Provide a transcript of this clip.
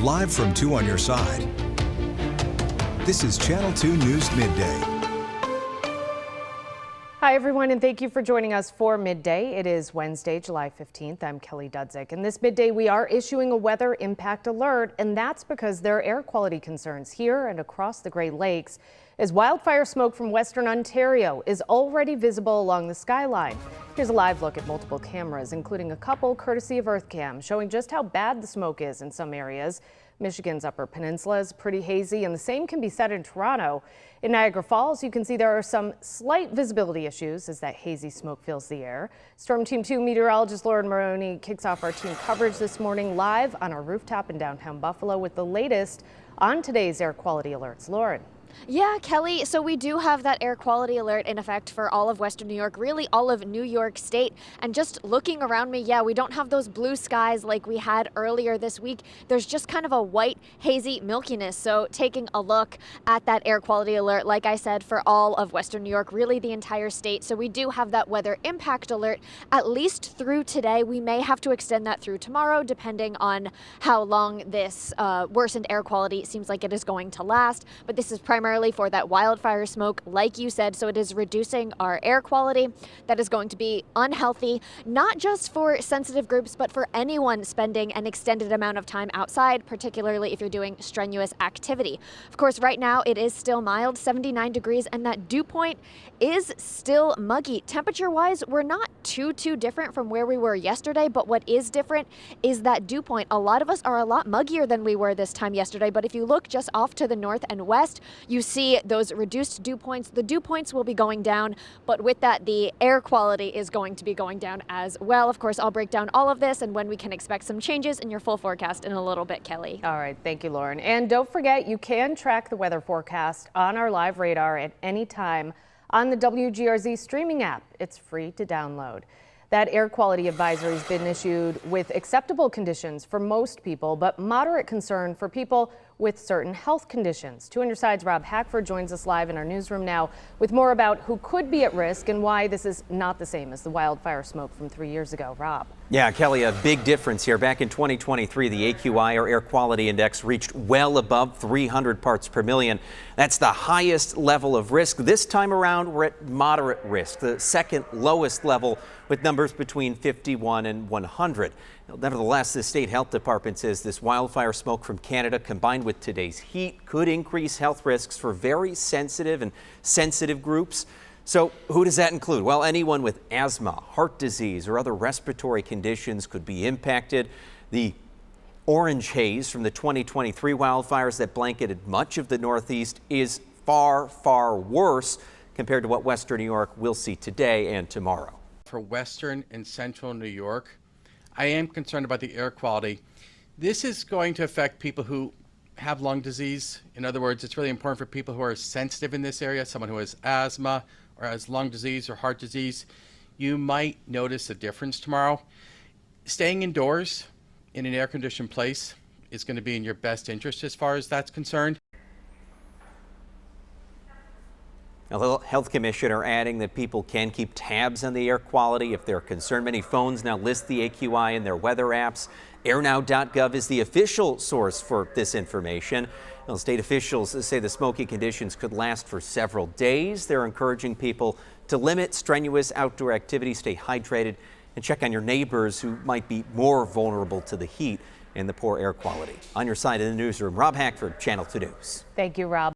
Live from 2 on your side. This is Channel 2 News Midday. Hi, everyone, and thank you for joining us for Midday. It is Wednesday, July 15th. I'm Kelly Dudzik, and this midday we are issuing a weather impact alert, and that's because there are air quality concerns here and across the Great Lakes as wildfire smoke from Western Ontario is already visible along the skyline. Here's a live look at multiple cameras, including a couple courtesy of EarthCam, showing just how bad the smoke is in some areas. Michigan's Upper Peninsula is pretty hazy, and the same can be said in Toronto. In Niagara Falls, you can see there are some slight visibility issues as that hazy smoke fills the air. Storm Team 2 meteorologist Lauren Maroney kicks off our team coverage this morning live on our rooftop in downtown Buffalo with the latest on today's air quality alerts. Lauren. Yeah, Kelly, so we do have that air quality alert in effect for all of Western New York, really all of New York State. And just looking around me, yeah, we don't have those blue skies like we had earlier this week. There's just kind of a white, hazy milkiness. So taking a look at that air quality alert, like I said, for all of Western New York, really the entire state. So we do have that weather impact alert at least through today. We may have to extend that through tomorrow, depending on how long this worsened air quality seems like it is going to last. But this is primarily for that wildfire smoke, like you said, so it is reducing our air quality. That is going to be unhealthy, not just for sensitive groups, but for anyone spending an extended amount of time outside, particularly if you're doing strenuous activity. Of course, right now it is still mild, 79 degrees, and that dew point is still muggy. Temperature-wise, we're not too different from where we were yesterday, but what is different is that dew point. A lot of us are a lot muggier than we were this time yesterday, but if you look just off to the north and west, you see those reduced dew points. The dew points will be going down, but with that, the air quality is going to be going down as well. Of course, I'll break down all of this and when we can expect some changes in your full forecast in a little bit, Kelly. All right, thank you, Lauren. And don't forget, you can track the weather forecast on our live radar at any time on the WGRZ streaming app. It's free to download. That air quality advisory has been issued with acceptable conditions for most people, but moderate concern for people with certain health conditions. 2 on your side's Rob Hackford joins us live in our newsroom now with more about who could be at risk and why this is not the same as the wildfire smoke from 3 years ago. Rob. Yeah, Kelly, a big difference here. Back in 2023, the AQI, or air quality index, reached well above 300 parts per million. That's the highest level of risk. This time around, we're at moderate risk, the second lowest level, with numbers between 51 and 100. Nevertheless, the state health department says this wildfire smoke from Canada combined with today's heat could increase health risks for very sensitive groups. So who does that include? Well, anyone with asthma, heart disease, or other respiratory conditions could be impacted. The orange haze from the 2023 wildfires that blanketed much of the Northeast is far worse compared to what Western New York will see today and tomorrow. For Western and Central New York, I am concerned about the air quality. This is going to affect people who have lung disease. In other words, it's really important for people who are sensitive in this area, someone who has asthma or has lung disease or heart disease. You might notice a difference tomorrow. Staying indoors in an air-conditioned place is going to be in your best interest as far as that's concerned. A health commissioner adding that people can keep tabs on the air quality if they're concerned. Many phones now list the AQI in their weather apps. Airnow.gov is the official source for this information. Well, state officials say the smoky conditions could last for several days. They're encouraging people to limit strenuous outdoor activity, stay hydrated, and check on your neighbors who might be more vulnerable to the heat and the poor air quality. On your side in the newsroom, Rob Hackford, Channel 2 News. Thank you, Rob.